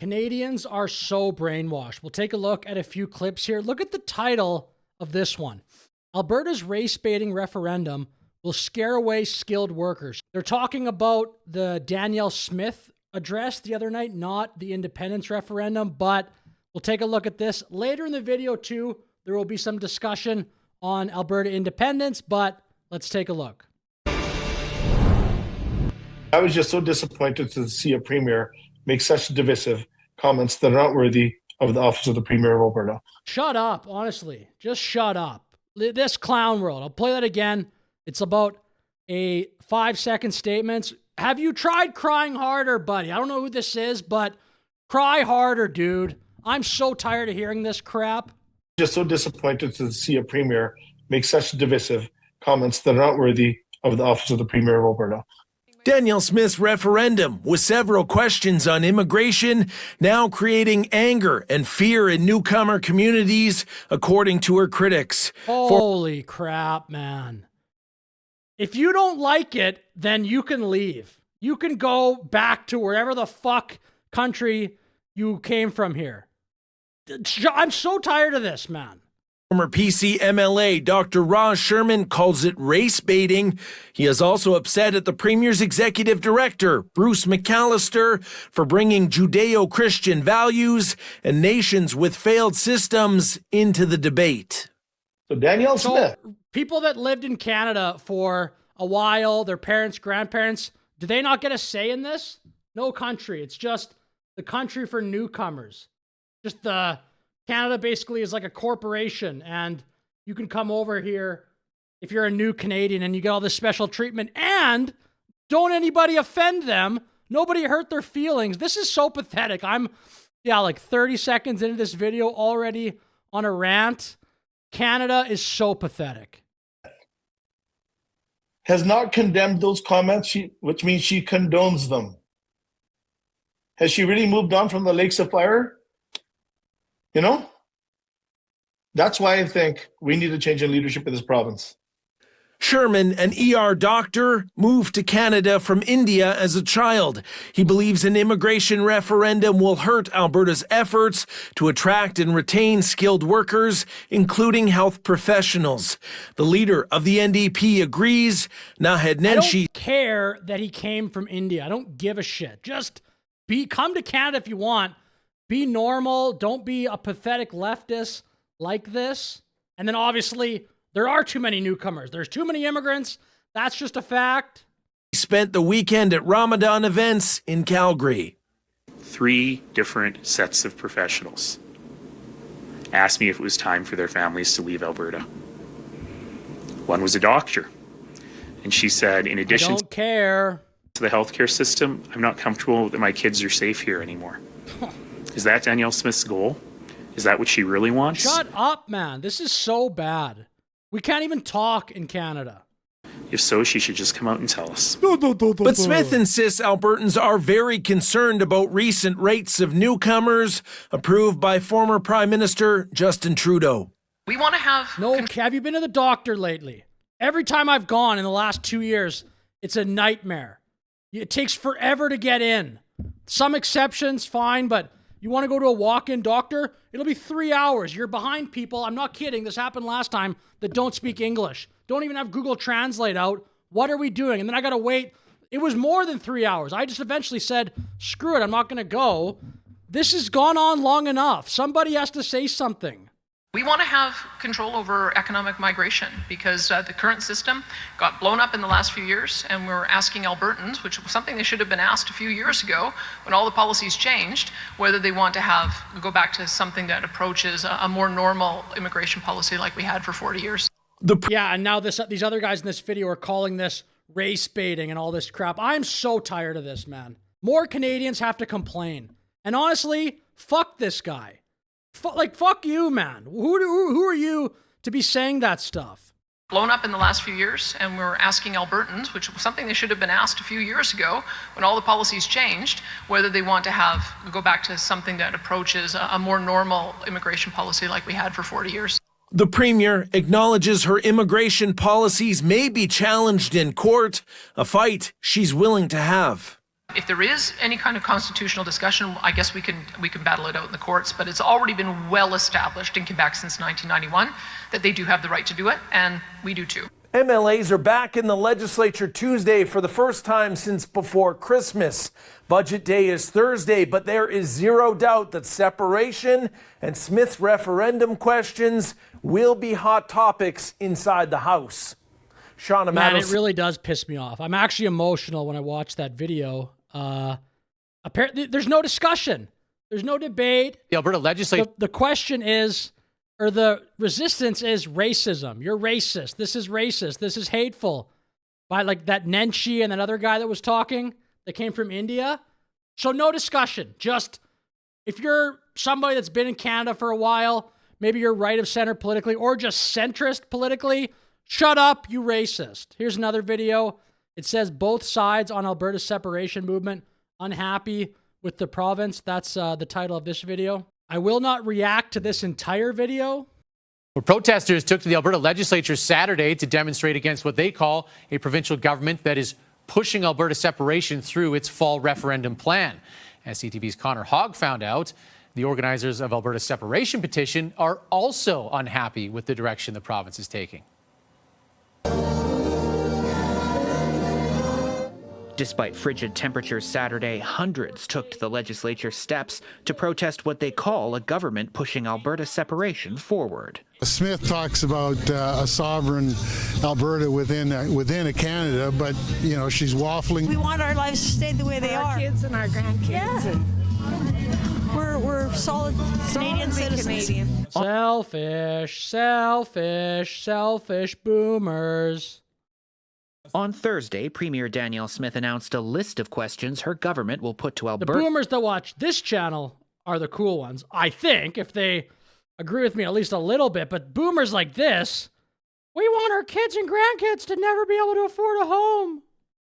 Canadians are so brainwashed. We'll take a look at a few clips here. Look at the title of this one. Alberta's race-baiting referendum will scare away skilled workers. They're talking about the Danielle Smith address the other night, not the independence referendum, but we'll take a look at this. Later in the video, too, there will be some discussion on Alberta independence, but let's take a look. I was just so disappointed to see a premier make such divisive comments that are not worthy of the office of the Premier of Alberta. Shut up, honestly. Just shut up. This clown world. I'll play that again. It's about a 5-second statement. Have you tried crying harder, buddy? I don't know who this is, but cry harder, dude. I'm so tired of hearing this crap. Just so disappointed to see a premier make such divisive comments that are not worthy of the office of the Premier of Alberta. Danielle Smith's referendum, with several questions on immigration, now creating anger and fear in newcomer communities, according to her critics. Holy crap, man. If you don't like it, then you can leave. You can go back to wherever the fuck country you came from here. I'm so tired of this, man. Former PC MLA Dr. Ross Sherman calls it race baiting. He is also upset at the Premier's executive director, Bruce McAllister, for bringing Judeo-Christian values and nations with failed systems into the debate. So Danielle Smith. People that lived in Canada for a while, their parents, grandparents, do they not get a say in this? No country. It's just the country for newcomers. Just Canada basically is like a corporation, and you can come over here if you're a new Canadian and you get all this special treatment, and don't anybody offend them. Nobody hurt their feelings. This is so pathetic. I'm, like 30 seconds into this video already on a rant. Canada is so pathetic. Has not condemned those comments, which means she condones them. Has she really moved on from the lakes of fire? You know, that's why I think we need a change in leadership in this province. Sherman, an ER doctor, moved to Canada from India as a child. He believes an immigration referendum will hurt Alberta's efforts to attract and retain skilled workers, including health professionals. The leader of the NDP agrees. Naheed Nenshi. I don't care that he came from India. I don't give a shit. Just come to Canada if you want. Be normal. Don't be a pathetic leftist like this. And then obviously, there are too many newcomers. There's too many immigrants. That's just a fact. He spent the weekend at Ramadan events in Calgary. 3 different sets of professionals asked me if it was time for their families to leave Alberta. One was a doctor. And she said, in addition to the healthcare system, I'm not comfortable that my kids are safe here anymore. Is that Danielle Smith's goal? Is that what she really wants? Shut up, man. This is so bad. We can't even talk in Canada. If so, she should just come out and tell us. But Smith insists Albertans are very concerned about recent rates of newcomers approved by former Prime Minister Justin Trudeau. We want to have... No, have you been to the doctor lately? Every time I've gone in the last 2 years, it's a nightmare. It takes forever to get in. Some exceptions, fine, but you want to go to a walk-in doctor? It'll be 3 hours. You're behind people. I'm not kidding. This happened last time that don't speak English. Don't even have Google Translate out. What are we doing? And then I got to wait. It was more than 3 hours. I just eventually said, screw it. I'm not going to go. This has gone on long enough. Somebody has to say something. We want to have control over economic migration because the current system got blown up in the last few years, and we're asking Albertans, which was something they should have been asked a few years ago when all the policies changed, whether they want to go back to something that approaches a more normal immigration policy like we had for 40 years. Yeah, and now these other guys in this video are calling this race baiting and all this crap. I'm so tired of this, man. More Canadians have to complain. And honestly, fuck this guy. Fuck you, man. Who are you to be saying that stuff? Blown up in the last few years, and we're asking Albertans, which was something they should have been asked a few years ago when all the policies changed, whether they want to go back to something that approaches a more normal immigration policy like we had for 40 years. The Premier acknowledges her immigration policies may be challenged in court, a fight she's willing to have. If there is any kind of constitutional discussion, I guess we can battle it out in the courts, but it's already been well established in Quebec since 1991 that they do have the right to do it, and we do too. MLAs are back in the legislature Tuesday for the first time since before Christmas. Budget day is Thursday, but there is zero doubt that separation and Smith's referendum questions will be hot topics inside the House. Shauna Man, Mattles. it really does piss me off. I'm actually emotional when I watch that video. Apparently, there's no discussion. There's no debate. The Alberta legislature. The question is, or the resistance is racism. You're racist. This is racist. This is hateful. By like that Nenshi and that other guy that was talking that came from India. So no discussion. Just if you're somebody that's been in Canada for a while, maybe you're right of center politically or just centrist politically, shut up, you racist. Here's another video. It says both sides on Alberta's separation movement unhappy with the province. That's the title of this video. I will not react to this entire video. Well, protesters took to the Alberta legislature Saturday to demonstrate against what they call a provincial government that is pushing Alberta separation through its fall referendum plan. As CTV's Connor Hogg found out, the organizers of Alberta's separation petition are also unhappy with the direction the province is taking. Despite frigid temperatures Saturday, hundreds took to the legislature steps to protest what they call a government pushing Alberta separation forward. Smith talks about a sovereign Alberta within a Canada, but, you know, she's waffling. We want our lives to stay the way they are. Our kids and our grandkids. Yeah. We're solid Canadian citizens. Canadian. Selfish boomers. On Thursday, Premier Danielle Smith announced a list of questions her government will put to The Alberta. boomers that watch this channel are the cool ones. I think, if they agree with me at least a little bit, but boomers like this, we want our kids and grandkids to never be able to afford a home.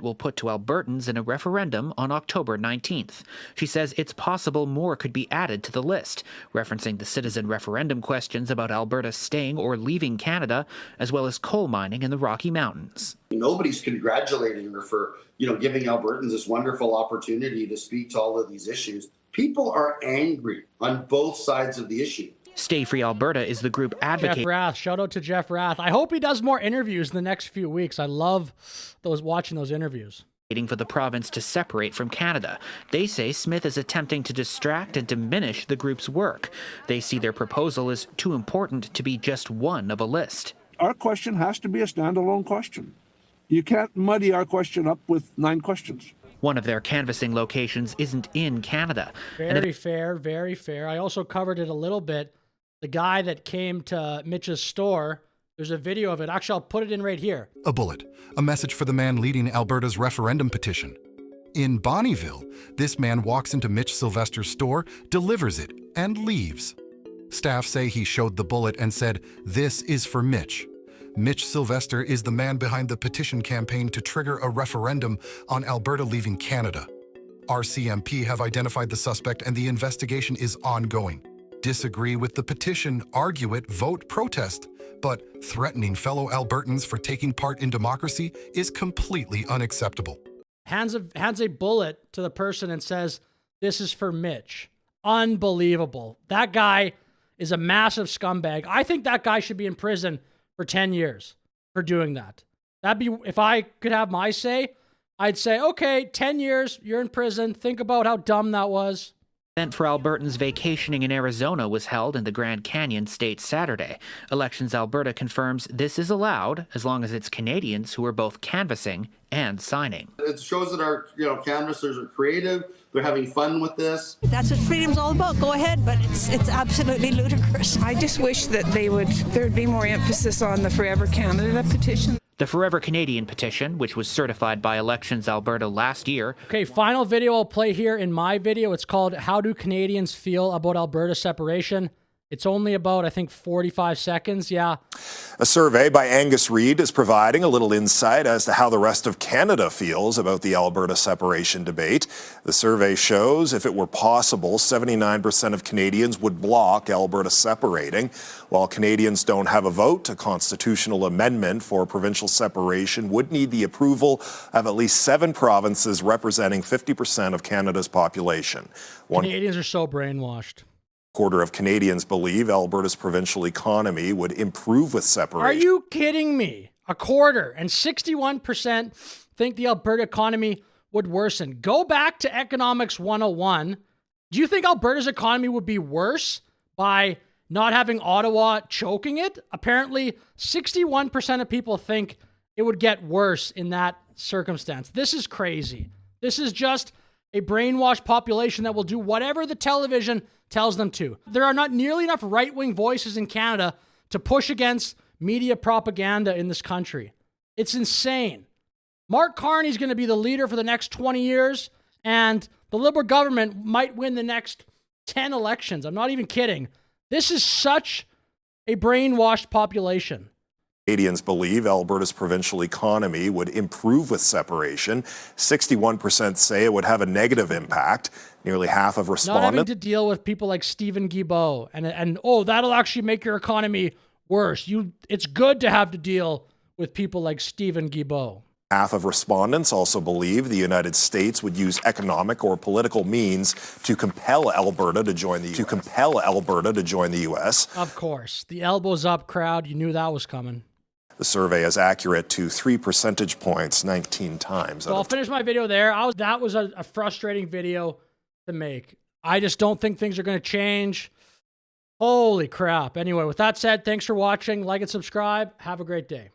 Will put to Albertans in a referendum on October 19th. She says it's possible more could be added to the list, referencing the citizen referendum questions about Alberta staying or leaving Canada, as well as coal mining in the Rocky Mountains. Nobody's congratulating her for, giving Albertans this wonderful opportunity to speak to all of these issues. People are angry on both sides of the issue. Stay Free Alberta is the group advocating. Jeff Rath, shout out to Jeff Rath. I hope he does more interviews in the next few weeks. I love watching those interviews. For the province to separate from Canada. They say Smith is attempting to distract and diminish the group's work. They see their proposal as too important to be just one of a list. Our question has to be a standalone question. You can't muddy our question up with 9 questions. One of their canvassing locations isn't in Canada. Very fair. I also covered it a little bit. The guy that came to Mitch's store, there's a video of it. Actually, I'll put it in right here. A bullet, a message for the man leading Alberta's referendum petition. In Bonnyville, this man walks into Mitch Sylvester's store, delivers it, and leaves. Staff say he showed the bullet and said, "This is for Mitch." Mitch Sylvester is the man behind the petition campaign to trigger a referendum on Alberta leaving Canada. RCMP have identified the suspect and the investigation is ongoing. Disagree with the petition, argue it, vote, protest. But threatening fellow Albertans for taking part in democracy is completely unacceptable. Hands a bullet to the person and says, "This is for Mitch." Unbelievable. That guy is a massive scumbag. I think that guy should be in prison for 10 years for doing that. If I could have my say, I'd say, okay, 10 years, you're in prison. Think about how dumb that was. Event for Albertans vacationing in Arizona was held in the Grand Canyon State Saturday. Elections Alberta confirms this is allowed as long as it's Canadians who are both canvassing and signing. It shows that our canvassers are creative. They're having fun with this. That's what freedom's all about. Go ahead, but it's absolutely ludicrous. I just wish that there'd be more emphasis on the Forever Canada petition. The Forever Canadian petition, which was certified by Elections Alberta last year. Okay, final video I'll play here in my video. It's called "How Do Canadians Feel About Alberta Separation?" It's only about, I think, 45 seconds. Yeah. A survey by Angus Reid is providing a little insight as to how the rest of Canada feels about the Alberta separation debate. The survey shows if it were possible, 79% of Canadians would block Alberta separating. While Canadians don't have a vote, a constitutional amendment for provincial separation would need the approval of at least 7 provinces representing 50% of Canada's population. Canadians are so brainwashed. Quarter of Canadians believe Alberta's provincial economy would improve with separation. Are you kidding me? A quarter, and 61% think the Alberta economy would worsen. Go back to Economics 101. Do you think Alberta's economy would be worse by not having Ottawa choking it? Apparently, 61% of people think it would get worse in that circumstance. This is crazy. This is just a brainwashed population that will do whatever the television tells them to. There are not nearly enough right-wing voices in Canada to push against media propaganda in this country. It's insane. Mark Carney's going to be the leader for the next 20 years, and the Liberal government might win the next 10 elections. I'm not even kidding. This is such a brainwashed population. Canadians believe Alberta's provincial economy would improve with separation. 61% say it would have a negative impact. Nearly half of respondents. Not having to deal with people like Stephen Guilbeault and that'll actually make your economy worse. It's good to have to deal with people like Stephen Guilbeault. Half of respondents also believe the United States would use economic or political means to compel Alberta to join the U.S. Of course. The elbows up crowd, you knew that was coming. The survey is accurate to 3 percentage points 19 times. So I'll finish my video there. That was a frustrating video to make. I just don't think things are going to change. Holy crap. Anyway, with that said, thanks for watching. Like and subscribe. Have a great day.